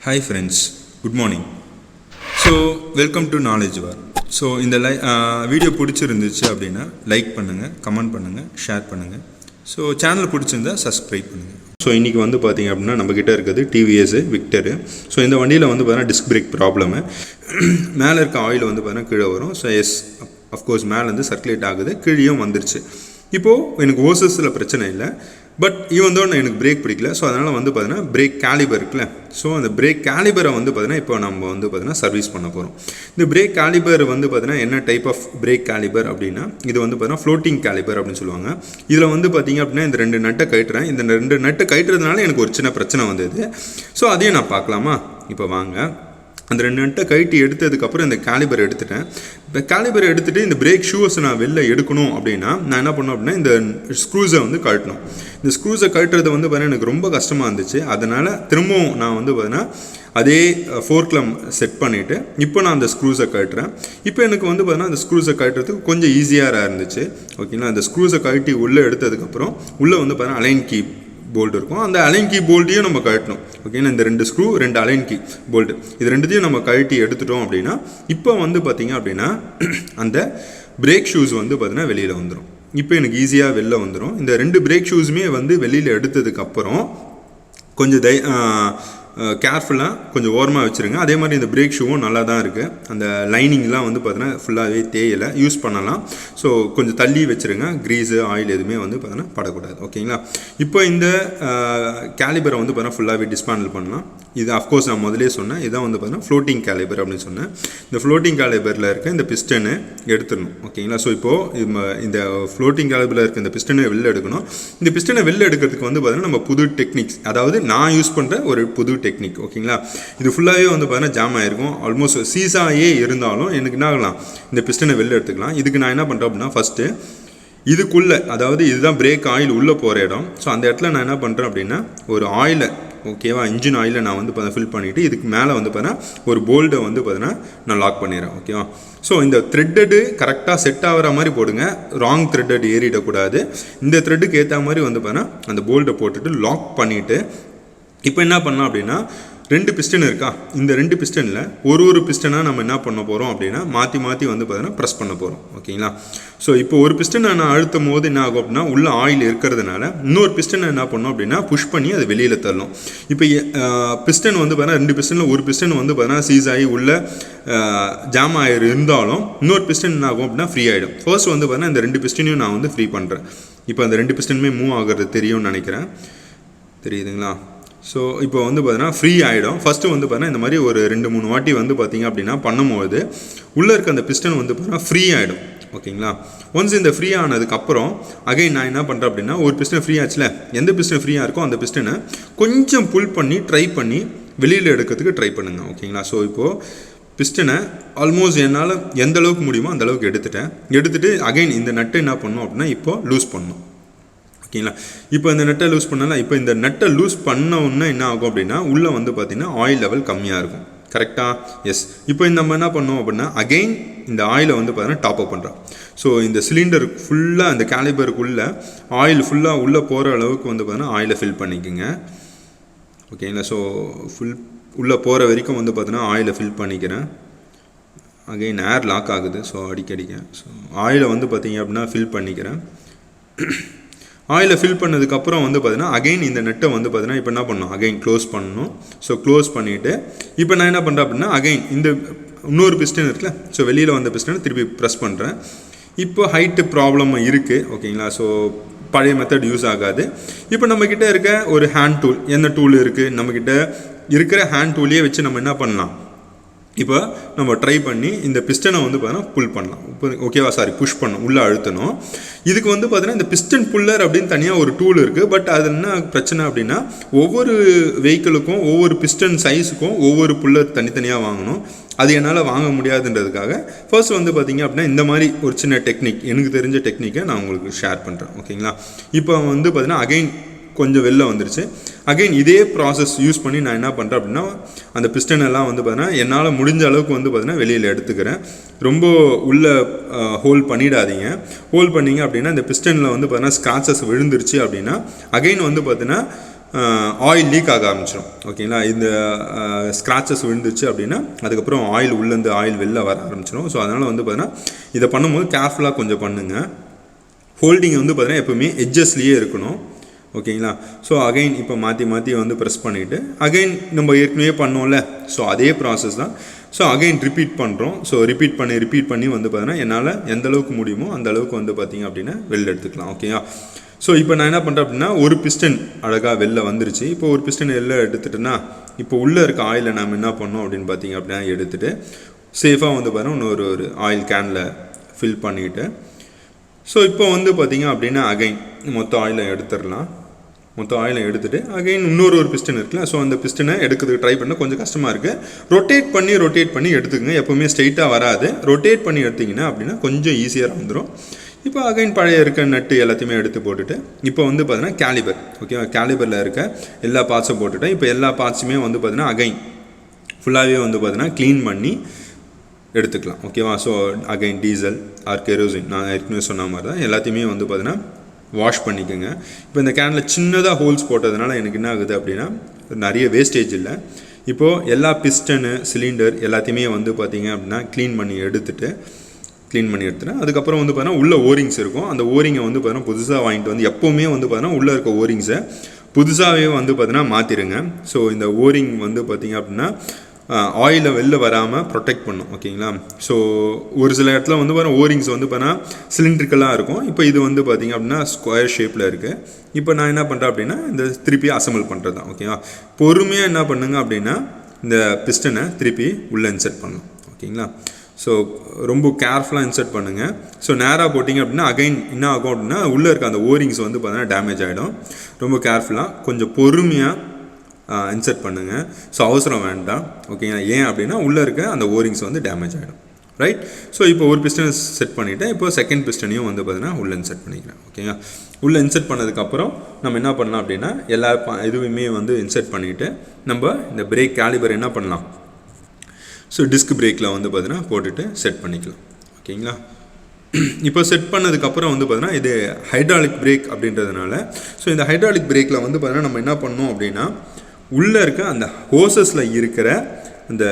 Hi friends, good morning. So welcome to Knowledge War. So இந்த video பிடிச்சிருந்துச்சு அப்படின்னா like பண்ணுங்கள், கமெண்ட் பண்ணுங்கள், ஷேர் பண்ணுங்கள். ஸோ சேனல் பிடிச்சிருந்தா சப்ஸ்கிரைப் பண்ணுங்கள். ஸோ இன்றைக்கி வந்து பார்த்திங்க அப்படின்னா நம்மக்கிட்ட இருக்கிறது டிவிஎஸ் விக்டரு. ஸோ இந்த வண்டியில் வந்து பார்த்தீங்கன்னா டிஸ்க் பிரேக் ப்ராப்ளமு. மேலே இருக்க ஆயில் வந்து பார்த்தீங்கன்னா கீழே வரும். ஸோ அஃப்கோர்ஸ் மேலே வந்து சர்க்குலேட் ஆகுது, கீழேயும் வந்துருச்சு. இப்போது எனக்கு ஓசஸில் பிரச்சனை இல்லை, பட் ஈவன் எனக்கு பிரேக் பிடிக்கல. ஸோ அதனால் வந்து பார்த்தீங்கன்னா பிரேக் கேலிபர் இருக்குல்ல, ஸோ அந்த பிரேக் கேலிபரை வந்து பார்த்தீங்கன்னா இப்போ நம்ம வந்து பார்த்தீங்கன்னா சர்வீஸ் பண்ண போகிறோம். இந்த பிரேக் கேலிபர் வந்து பார்த்தீங்கன்னா என்ன டைப் ஆஃப் பிரேக் கேலிபர் அப்படின்னா, இது வந்து பார்த்தீங்கன்னா ஃப்ளோட்டிங் கேலிபர் அப்படின்னு சொல்லுவாங்க. இதில் வந்து பார்த்தீங்க அப்படின்னா இந்த 2 நட்டை கட்டுறேன். இந்த 2 நட்டை கட்டுறதுனால எனக்கு ஒரு சின்ன பிரச்சனை வந்தது. ஸோ அதையும் நான் பார்க்கலாமா? இப்போ வாங்க. அந்த 2 நட்டை கழட்டி எடுத்ததுக்கப்புறம் இந்த கேலிபர் எடுத்துட்டேன். இப்போ கேலிபர் எடுத்துகிட்டு இந்த பிரேக் ஷூஸை நான் வெளில எடுக்கணும் அப்படின்னா நான் என்ன பண்ணோம் அப்படின்னா இந்த ஸ்க்ரூஸை வந்து கழட்டணும். இந்த ஸ்க்ரூஸை கழட்டுறது வந்து பார்த்தீங்கன்னா எனக்கு ரொம்ப கஷ்டமாக இருந்துச்சு. அதனால் திரும்பவும் நான் வந்து பார்த்தீங்கன்னா அதே ஃபோர்க்கில் செட் பண்ணிவிட்டு இப்போ நான் அந்த ஸ்க்ரூஸை கழட்டுறேன். இப்போ எனக்கு வந்து பார்த்தீங்கன்னா அந்த ஸ்க்ரூஸை கழட்டுறதுக்கு கொஞ்சம் ஈஸியாக இருந்துச்சு. ஓகேங்களா, அந்த ஸ்க்ரூஸை கழட்டி உள்ளே எடுத்ததுக்கப்புறம் உள்ளே வந்து பார்த்தீங்கன்னா அலைன் கீ போல்ட் இருக்கும். அந்த அலைன் கீ போல்ட்டையும் நம்ம கழட்டணும். ஓகேங்களா, இந்த 2 ஸ்க்ரூ 2 அலைன் கீ போல்ட்டு இது 2த்தையும் நம்ம கழட்டி எடுத்துட்டோம் அப்படின்னா இப்போ வந்து பார்த்திங்க அப்படின்னா அந்த பிரேக் ஷூஸ் வந்து பார்த்திங்கன்னா வெளியில் வந்துடும். இப்போ எனக்கு ஈஸியாக வெளில வந்துடும். இந்த 2 பிரேக் ஷூஸுமே வந்து வெளியில் எடுத்ததுக்கப்புறம் கொஞ்சம் கேர்ஃபுல்லாக கொஞ்சம் ஓரமாக வச்சுருங்க. அதே மாதிரி இந்த பிரேக் ஷூவும் நல்லா தான் இருக்குது. அந்த லைனிங்லாம் வந்து பார்த்தீங்கன்னா ஃபுல்லாகவே தேயலை, யூஸ் பண்ணலாம். ஸோ கொஞ்சம் தள்ளி வச்சுருங்க, க்ரீஸு ஆயில் எதுவுமே வந்து பார்த்தீங்கன்னா படக்கூடாது. ஓகேங்களா, இப்போ இந்த கேலிபரை வந்து பார்த்தீங்கன்னா ஃபுல்லாகவே டிஸ்மேண்டில் பண்ணலாம். இது அஃப்கோர்ஸ் நான் முதலே சொன்னேன், இதான் வந்து பார்த்தீங்கன்னா ஃப்ளோட்டிங் கேலிபர் அப்படின்னு சொன்னேன். இந்த ஃப்ளோட்டிங் கேலிபரில் இருக்க இந்த பிஸ்டனை எடுத்துடணும். ஓகேங்களா, ஸோ இப்போது இந்த ஃப்ளோட்டிங் கேலிபரில் இருக்க இந்த பிஸ்டனை வெளில எடுக்கணும். இந்த பிஸ்டனை வெளில எடுக்கிறதுக்கு வந்து பார்த்தீங்கன்னா நம்ம புது டெக்னிக்ஸ், அதாவது நான் யூஸ் பண்ணுற ஒரு புது டெக்னிக். ஓகேங்களா, இது ஃபுல்லாகவே வந்து பார்த்தீங்கன்னா ஜாம் ஆகிருக்கும். ஆல்மோஸ்ட் சீஸாயே இருந்தாலும் எனக்கு என்ன ஆகலாம், இந்த பிஸ்டனை வெளில எடுத்துக்கலாம். இதுக்கு நான் என்ன பண்ணுறேன் அப்படின்னா ஃபஸ்ட்டு இதுக்குள்ளே, அதாவது இதுதான் பிரேக் ஆயில் உள்ளே போகிற இடம். ஸோ அந்த இடத்துல நான் என்ன பண்ணுறேன் அப்படின்னா ஒரு ஆயிலை, ஓகேவா, இன்ஜின் ஆயிலை நான் வந்து ஃபில் பண்ணிவிட்டு இதுக்கு மேலே வந்து பார்த்தீங்கன்னா ஒரு போல்ட்டை வந்து பார்த்தீங்கன்னா நான் லாக் பண்ணிடுறேன். ஓகேவா, ஸோ இந்த த்ரெட்டடு கரெக்டாக செட் ஆகிற மாதிரி போடுங்க, ராங் த்ரெட்டட் ஏறிடக்கூடாது. இந்த த்ரெட்டுக்கு ஏற்ற மாதிரி வந்து பார்த்தீங்கன்னா அந்த போல்ட்டை போட்டுட்டு லாக் பண்ணிவிட்டு இப்போ என்ன பண்ணலாம் அப்படின்னா 2 பிஸ்டன் இருக்கா, இந்த 2 பிஸ்டனில் ஒரு பிஸ்டனாக நம்ம என்ன பண்ண போகிறோம் அப்படின்னா மாற்றி வந்து பார்த்தீங்கன்னா ப்ரெஸ் பண்ண போகிறோம். ஓகேங்களா, ஸோ இப்போ ஒரு பிஸ்டனை நான் அழுத்தும் போது என்ன ஆகும் அப்படின்னா உள்ள ஆயில் இருக்கிறதுனால இன்னொரு பிஸ்டனை என்ன பண்ணோம் அப்படின்னா புஷ் பண்ணி அது வெளியில் தள்ளும். இப்போ பிஸ்டன் வந்து பார்த்தீங்கன்னா 2 பிஸ்டனில் ஒரு பிஸ்டன் வந்து பார்த்தீங்கன்னா சீஸ் ஆகி உள்ள ஜாம் ஆகி இருந்தாலும் இன்னொரு பிஸ்டன் என்ன ஆகும் அப்படின்னா ஃப்ரீ ஆகிடும். ஃபர்ஸ்ட் வந்து பார்த்தீங்கன்னா இந்த 2 பிஸ்டனையும் நான் வந்து ஃப்ரீ பண்ணுறேன். இப்போ அந்த 2 பிஸ்டனுமே மூவ் ஆகிறது தெரியும்னு நினைக்கிறேன், தெரியுதுங்களா? ஸோ இப்போ வந்து பார்த்தீங்கன்னா ஃப்ரீ ஆகிடும். ஃபஸ்ட்டு வந்து பார்த்தீங்கன்னா இந்த மாதிரி ஒரு 2-3 வாட்டி வந்து பார்த்திங்க அப்படின்னா பண்ணும்போது உள்ளே இருக்க அந்த பிஸ்டன் வந்து பார்த்தீங்கன்னா ஃப்ரீ ஆகிடும். ஓகேங்களா, ஒன்ஸ் இந்த ஃப்ரீ ஆனதுக்கப்புறம் அகைன் நான் என்ன பண்ணுறேன் அப்படின்னா ஒரு பிஸ்டன் ஃப்ரீ ஆச்சுல, எந்த பிஸ்டன் ஃப்ரீயாக இருக்கோ அந்த பிஸ்டனை கொஞ்சம் புல் பண்ணி ட்ரை பண்ணி வெளியில் எடுக்கிறதுக்கு ட்ரை பண்ணுங்கள். ஓகேங்களா, ஸோ இப்போது பிஸ்டனை ஆல்மோஸ்ட் என்னால் எந்த அளவுக்கு முடியுமோ அந்த அளவுக்கு எடுத்துகிட்டு அகைன் இந்த நட்டை என்ன பண்ணணும் அப்படின்னா இப்போது லூஸ் பண்ணணும். ஓகேங்களா, இப்போ இந்த நட்டை லூஸ் பண்ணலாம். இப்போ இந்த நட்டை லூஸ் பண்ண உடனே என்ன ஆகும் அப்படின்னா உள்ளே வந்து பார்த்திங்கன்னா ஆயில் லெவல் கம்மியாக இருக்கும். கரெக்டாக? எஸ். இப்போ நம்ம என்ன பண்ணோம் அப்படின்னா அகெயின் இந்த ஆயிலை வந்து பார்த்தீங்கன்னா டாப் அப் பண்ணுறோம். ஸோ இந்த சிலிண்டர் ஃபுல்லாக இந்த கேலிபருக்குள்ளே ஆயில் ஃபுல்லாக உள்ளே போகிற அளவுக்கு வந்து பார்த்தீங்கன்னா ஆயிலை ஃபில் பண்ணிக்கோங்க. ஓகேங்களா, ஸோ உள்ளே போகிற வரைக்கும் வந்து பார்த்தீங்கன்னா ஆயிலை ஃபில் பண்ணிக்கிறேன். அகெயின் ஏர் லாக் ஆகுது, ஸோ அடிக்கடிக்க ஸோ ஆயிலை வந்து பார்த்திங்க அப்படின்னா ஃபில் பண்ணிக்கிறேன். ஆயிலை ஃபில் பண்ணதுக்கப்புறம் வந்து பார்த்தீங்கன்னா அகைன் இந்த நெட்டை வந்து பார்த்தீங்கன்னா இப்போ என்ன பண்ணணும், அகைன் க்ளோஸ் பண்ணணும். ஸோ க்ளோஸ் பண்ணிவிட்டு இப்போ நான் என்ன பண்ணுறேன் அப்படின்னா அகைன் இந்த இன்னொரு பிஸ்டன் இருக்குல்ல, ஸோ வெளியில் வந்த பிஸ்டனை திருப்பி ப்ரெஸ் பண்ணுறேன். இப்போ ஹைட்டு ப்ராப்ளம் இருக்குது. ஓகேங்களா, ஸோ பழைய மெத்தட் யூஸ் ஆகாது. இப்போ நம்மக்கிட்ட இருக்க ஒரு ஹேண்ட் டூல், என்ன டூல் இருக்குது நம்மக்கிட்ட இருக்கிற ஹேண்ட் டூலையே வச்சு நம்ம என்ன பண்ணலாம், இப்போ நம்ம ட்ரை பண்ணி இந்த பிஸ்டனை வந்து பார்த்தீங்கன்னா புல் பண்ணலாம். இப்போ ஓகேவா, புஷ் பண்ணணும், உள்ளே அழுத்தணும். இதுக்கு வந்து பார்த்தீங்கன்னா இந்த பிஸ்டன் புல்லர் அப்படின்னு தனியாக ஒரு டூல் இருக்குது. பட் அது என்ன பிரச்சனை அப்படின்னா ஒவ்வொரு வெஹிக்கிளுக்கும் ஒவ்வொரு பிஸ்டன் சைஸுக்கும் ஒவ்வொரு புல்லர் தனித்தனியாக வாங்கணும். அது என்னால் வாங்க முடியாதுன்றதுக்காக ஃபர்ஸ்ட் வந்து பார்த்திங்க அப்படின்னா இந்த மாதிரி ஒரு சின்ன டெக்னிக், எனக்கு தெரிஞ்ச டெக்னிக்கை நான் உங்களுக்கு ஷேர் பண்ணுறேன். ஓகேங்களா, இப்போ வந்து பார்த்திங்கன்னா அகைன் கொஞ்சம் வெளில வந்துருச்சு. அகைன் இதே ப்ராசஸ் யூஸ் பண்ணி நான் என்ன பண்ணுறேன் அப்படின்னா அந்த பிஸ்டன் எல்லாம் வந்து பார்த்தீங்கன்னா என்னால் முடிஞ்ச அளவுக்கு வந்து பார்த்தீங்கன்னா வெளியில் எடுத்துக்கிறேன். ரொம்ப உள்ளே ஹோல் பண்ணிடாதீங்க. ஹோல் பண்ணிங்க அப்படின்னா இந்த பிஸ்டனில் வந்து பார்த்தீங்கன்னா ஸ்க்ராச்சஸ் விழுந்துருச்சு அப்படின்னா அகைன் வந்து பார்த்தீங்கன்னா ஆயில் லீக் ஆக ஆரம்பிச்சிடும். ஓகேங்களா, இந்த ஸ்க்ராச்சஸ் விழுந்துச்சு அப்படின்னா அதுக்கப்புறம் ஆயில் உள்ளேருந்து ஆயில் வெளில வர ஆரம்பிச்சிடும். ஸோ அதனால் வந்து பார்த்தீங்கன்னா இதை பண்ணும்போது கேர்ஃபுல்லாக கொஞ்சம் பண்ணுங்கள். ஹோல்டிங் வந்து பார்த்தீங்கன்னா எப்போவுமே எட்ஜஸ்லேயே இருக்கணும். ஓகேங்களா, ஸோ அகைன் இப்போ மாற்றி மாற்றி வந்து ப்ரெஸ் பண்ணிவிட்டு அகைன் நம்ம ஏற்கனவே பண்ணோம்ல, ஸோ அதே ப்ராசஸ் தான். ஸோ அகைன் ரிப்பீட் பண்ணுறோம். ஸோ ரிப்பீட் பண்ணி வந்து பார்த்தீங்கன்னா என்னால் எந்த அளவுக்கு முடியுமோ அந்த அளவுக்கு வந்து பார்த்திங்க அப்படின்னா வெளில எடுத்துக்கலாம். ஓகேவா, ஸோ இப்போ நான் என்ன பண்ணுறேன் அப்படின்னா ஒரு பிஸ்டன் அழகாக வெளில வந்துருச்சு. இப்போ ஒரு பிஸ்டன் வெளில எடுத்துட்டேன்னா இப்போ உள்ளே இருக்க ஆயிலை நம்ம என்ன பண்ணோம் அப்படின்னு பார்த்தீங்க அப்படின்னா எடுத்துகிட்டு சேஃபாக வந்து பார்த்தீங்கன்னா ஒரு ஆயில் கேனில் ஃபில் பண்ணிவிட்டு ஸோ இப்போ வந்து பார்த்திங்க அப்படின்னா அகைன் மொத்த ஆயிலை எடுத்துடலாம். மொத்த ஆயிலை எடுத்துகிட்டு அகைன் இன்னொரு பிஸ்டன் இருக்குல்ல, ஸோ அந்த பிஸ்டனை எடுக்கிறதுக்கு ட்ரை பண்ண கொஞ்சம் கஷ்டமாக இருக்குது. ரொட்டேட் பண்ணி எடுத்துக்கங்க. எப்போவுமே ஸ்ட்ரைட்டாக வராது. ரொட்டேட் பண்ணி எடுத்திங்கன்னா அப்படின்னா கொஞ்சம் ஈஸியாக வந்துடும். இப்போ அகைன் பழைய இருக்க நட்டு எல்லாத்தையுமே எடுத்து போட்டுட்டு இப்போ வந்து பார்த்தீங்கன்னா கேலிபர், ஓகேவா, கேலிபரில் இருக்க எல்லா பார்ட்ஸும் போட்டுட்டேன். இப்போ எல்லா பார்ட்ஸுமே வந்து பார்த்தீங்கன்னா அகைன் ஃபுல்லாகவே வந்து பார்த்தீங்கன்னா க்ளீன் பண்ணி எடுத்துக்கலாம். ஓகேவா, so again diesel or kerosene நான் ஏற்கனவே சொன்ன மாதிரி தான் எல்லாத்தையுமே வந்து பார்த்தீங்கன்னா வாஷ் பண்ணிக்கோங்க. இப்போ இந்த கேனில் சின்னதாக ஹோல்ஸ் போட்டதுனால எனக்கு என்ன ஆகுது அப்படின்னா நிறைய வேஸ்டேஜ் இல்லை. இப்போது எல்லா பிஸ்டனு சிலிண்டர் எல்லாத்தையுமே வந்து பார்த்திங்க அப்படின்னா க்ளீன் பண்ணி எடுத்துட்டு அதுக்கப்புறம் வந்து பார்த்தீங்கன்னா உள்ள ஓரிங்ஸ் இருக்கும். அந்த ஓரிங்கை வந்து பார்த்தீங்கன்னா புதுசாக வாங்கிட்டு வந்து எப்போவுமே வந்து பார்த்தீங்கன்னா உள்ளே இருக்க ஓரிங்ஸை புதுசாகவே வந்து பார்த்தீங்கன்னா மாற்றிடுங்க. ஸோ இந்த ஓரிங் வந்து பார்த்திங்க அப்படின்னா ஆயிலை வெளில வராமல் ப்ரொடெக்ட் பண்ணும். ஓகேங்களா, ஸோ ஒரு சில இடத்துல வந்து பார்த்தீங்கன்னா ஓரிங்ஸ் வந்து பார்த்தீங்கன்னா சிலிண்ட்ரிக்கலாக இருக்கும். இப்போ இது வந்து பார்த்திங்க அப்படின்னா ஸ்கொயர் ஷேப்பில் இருக்குது. இப்போ நான் என்ன பண்ணுறேன் அப்படின்னா இந்த திருப்பி அசம்பிள் பண்ணுறது தான். ஓகேவா, பொறுமையாக என்ன பண்ணுங்க அப்படின்னா இந்த பிஸ்டனை திருப்பி உள்ளே இன்சர்ட் பண்ணலாம். ஓகேங்களா, ஸோ ரொம்ப கேர்ஃபுல்லாக இன்சர்ட் பண்ணுங்கள். ஸோ நேராக போட்டிங்க அப்படின்னா அகைன் என்ன ஆகும் அப்படின்னா உள்ளே இருக்க அந்த ஓரிங்ஸ் வந்து பார்த்தீங்கன்னா டேமேஜ் ஆகிடும். ரொம்ப கேர்ஃபுல்லாக கொஞ்சம் பொறுமையாக இன்சர்ட் பண்ணுங்கள். ஸோ அவசரம் வேண்டாம். ஓகேங்களா, ஏன் அப்படின்னா உள்ளே இருக்க அந்த ஓரிங்ஸ் வந்து டேமேஜ் ஆகிடும். ரைட், ஸோ இப்போ ஒரு பிஸ்டனை செட் பண்ணிவிட்டேன். இப்போ செகண்ட் பிஸ்டனையும் வந்து பார்த்தீங்கன்னா உள்ளே இன்சர்ட் பண்ணிக்கிறேன். ஓகேங்களா, உள்ளே இன்சர்ட் பண்ணதுக்கப்புறம் நம்ம என்ன பண்ணலாம் அப்படின்னா எல்லா இதுவுமே வந்து இன்சர்ட் பண்ணிவிட்டு நம்ம இந்த பிரேக் கேலிபர் என்ன பண்ணலாம், ஸோ டிஸ்க் பிரேக்கில் வந்து பார்த்தீங்கன்னா போட்டுட்டு செட் பண்ணிக்கலாம். ஓகேங்களா, இப்போ செட் பண்ணதுக்கப்புறம் வந்து பார்த்தீங்கன்னா இது ஹைட்ராலிக் பிரேக் அப்படின்றதுனால ஸோ இந்த ஹைட்ராலிக் பிரேக்கில் வந்து பார்த்தீங்கன்னா நம்ம என்ன பண்ணோம் அப்படின்னா உள்ளே இருக்க அந்த ஹோசஸில் இருக்கிற அந்த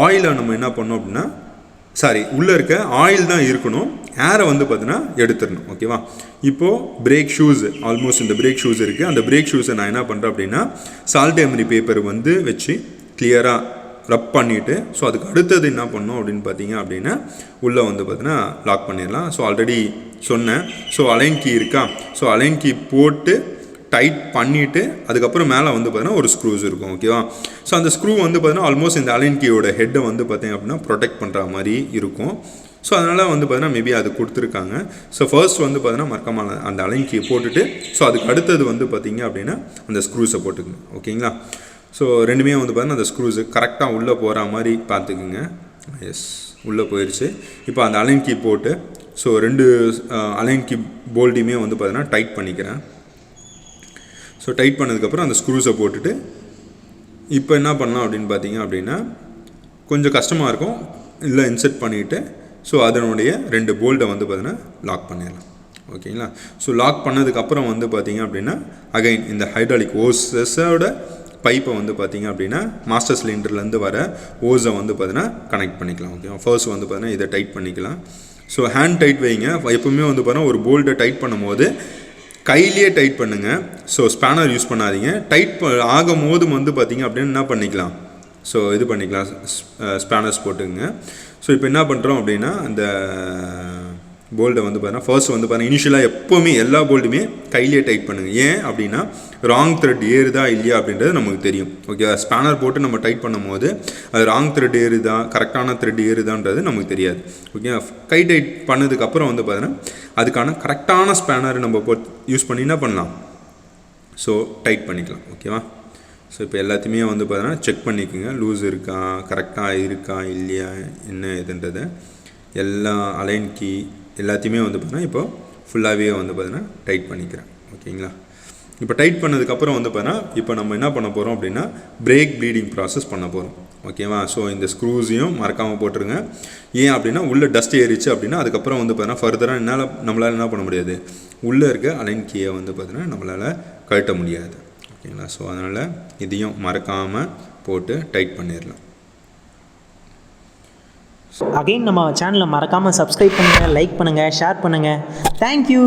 ஆயிலை நம்ம என்ன பண்ணோம் அப்படின்னா உள்ளே இருக்க ஆயில் தான் இருக்கணும், ஏரை வந்து பார்த்தீங்கன்னா எடுத்துடணும். ஓகேவா, இப்போது பிரேக் ஷூஸ் ஆல்மோஸ்ட் இந்த பிரேக் ஷூஸ் இருக்குது. அந்த பிரேக் ஷூஸை நான் என்ன பண்ணுறேன் அப்படின்னா சால்ட் எமரி பேப்பர் வந்து வச்சு கிளியராக ரப் பண்ணிவிட்டு ஸோ அதுக்கு அடுத்தது என்ன பண்ணோம் அப்படின்னு பார்த்தீங்க அப்படின்னா உள்ளே வந்து பார்த்தீங்கன்னா லாக் பண்ணிடலாம். ஸோ ஆல்ரெடி சொன்னேன், ஸோ அலைன் கீ இருக்கா, ஸோ அலைன் கீ போட்டு டைட் பண்ணிவிட்டு அதுக்கப்புறம் மேலே வந்து பார்த்தீங்கன்னா ஒரு ஸ்க்ரூஸ் இருக்கும். ஓகேவா, ஸோ அந்த ஸ்க்ரூ வந்து பார்த்தீங்கன்னா ஆல்மோஸ்ட் இந்த அலைன் கீயோட ஹெட்டை வந்து பார்த்தீங்க அப்படின்னா ப்ரொடெக்ட் பண்ணுற மாதிரி இருக்கும். ஸோ அதனால் வந்து பார்த்தீங்கன்னா மேபி அது கொடுத்துருக்காங்க. ஸோ ஃபர்ஸ்ட் வந்து பார்த்தீங்கன்னா மறக்காமல் அந்த அலைன் கீ போட்டுட்டு ஸோ அதுக்கு அடுத்தது வந்து பார்த்தீங்க அப்படின்னா அந்த ஸ்க்ரூஸை போட்டுக்குங்க. ஓகேங்களா, ஸோ ரெண்டுமே வந்து பார்த்தீங்கன்னா அந்த ஸ்க்ரூஸு கரெக்டாக உள்ளே போகிற மாதிரி பார்த்துக்குங்க. எஸ், உள்ளே போயிடுச்சு. இப்போ அந்த அலைன் கீ போட்டு ஸோ ரெண்டு அலைன் கீ போல்ட்டையுமே வந்து பார்த்தீங்கன்னா டைட் பண்ணிக்கிறேன். ஸோ டைட் பண்ணதுக்கப்புறம் அந்த ஸ்க்ரூஸை போட்டுட்டு இப்போ என்ன பண்ணலாம் அப்படின்னு பார்த்தீங்க அப்படின்னா கொஞ்சம் கஷ்டமாக இருக்கும், இல்லை இன்சர்ட் பண்ணிவிட்டு ஸோ அதனுடைய ரெண்டு போல்ட்டை வந்து பார்த்தீங்கன்னா லாக் பண்ணிடலாம். ஓகேங்களா, ஸோ லாக் பண்ணதுக்கப்புறம் வந்து பார்த்தீங்க அப்படின்னா அகைன் இந்த ஹைட்ராலிக் ஓஸஸோட பைப்பை வந்து பார்த்தீங்க அப்படின்னா மாஸ்டர் சிலிண்டர்லேருந்து வர ஓஸை வந்து பார்த்தீங்கன்னா கனெக்ட் பண்ணிக்கலாம். ஓகேவா, ஃபர்ஸ்ட் வந்து பார்த்தீங்கன்னா இதை டைட் பண்ணிக்கலாம். ஸோ ஹேண்ட் டைட் வைங்க. எப்பவுமே வந்து பார்த்தீங்கன்னா ஒரு போல்ட்டை டைட் பண்ணும்போது கையிலேயே டைட் பண்ணுங்கள். ஸோ ஸ்பேனர் யூஸ் பண்ணாதீங்க. டைட் ஆகும் போது வந்து பார்த்திங்க அப்படின்னு என்ன பண்ணிக்கலாம், ஸோ இது பண்ணிக்கலாம், ஸ்பேனர்ஸ் போட்டுங்க. ஸோ இப்போ என்ன பண்ணுறோம் அப்படின்னா அந்த போல்ட்டை வந்து பார்த்தீங்கன்னா ஃபர்ஸ்ட் வந்து பார்த்தீங்கன்னா இனிஷியலாக எப்போவுமே எல்லா போல்ட்டுமே கையிலே டைட் பண்ணுங்கள். ஏன் அப்படின்னா ராங் த்ரெட் ஏறுதா இல்லையா அப்படின்றது நமக்கு தெரியும். ஓகே, ஸ்பேனர் போட்டு நம்ம டைட் பண்ணும் போது அது ராங் த்ரெட் ஏறுதா கரெக்டான த்ரெட் ஏறுதான்றது நமக்கு தெரியாது. ஓகே, கை டைட் பண்ணதுக்கப்புறம் வந்து பார்த்தீங்கன்னா அதுக்கான கரெக்டான ஸ்பேனர் நம்ம யூஸ் பண்ணி என்ன பண்ணலாம், ஸோ டைட் பண்ணிக்கலாம். ஓகேவா, ஸோ இப்போ எல்லாத்தையுமே வந்து பார்த்தீங்கன்னா செக் பண்ணிக்கோங்க, லூஸ் இருக்கா கரெக்டாக இருக்கா இல்லையா என்ன இதுன்றதை எல்லா அலைன் கீ எல்லாத்தையுமே வந்து பார்த்தீங்கன்னா இப்போ ஃபுல்லாகவே வந்து பார்த்தீங்கன்னா டைட் பண்ணிக்கிறேன். ஓகேங்களா, இப்போ டைட் பண்ணதுக்கப்புறம் வந்து பார்த்தீங்கன்னா இப்போ நம்ம என்ன பண்ண போகிறோம் அப்படின்னா பிரேக் ப்ளீடிங் ப்ராசஸ் பண்ண போகிறோம். ஓகேவா, ஸோ இந்த ஸ்க்ரூஸையும் மறக்காமல் போட்டுருங்க. ஏன் அப்படின்னா உள்ளே டஸ்ட் ஏறிச்சு அப்படின்னா அதுக்கப்புறம் வந்து பார்த்தீங்கன்னா ஃபர்தராக நம்மளால் என்ன பண்ண முடியாது, உள்ளே இருக்க அலைன் கீயை வந்து பார்த்தீங்கன்னா நம்மளால் கழட்ட முடியாது. ஓகேங்களா. ஸோ அதனால் இதையும் மறக்காமல் போட்டு டைட் பண்ணிடலாம். அகைன் நம்ம சேனலை மறக்காமல் சப்ஸ்கிரைப் பண்ணுங்கள், லைக் பண்ணுங்கள், ஷேர் பண்ணுங்கள். தேங்க்யூ.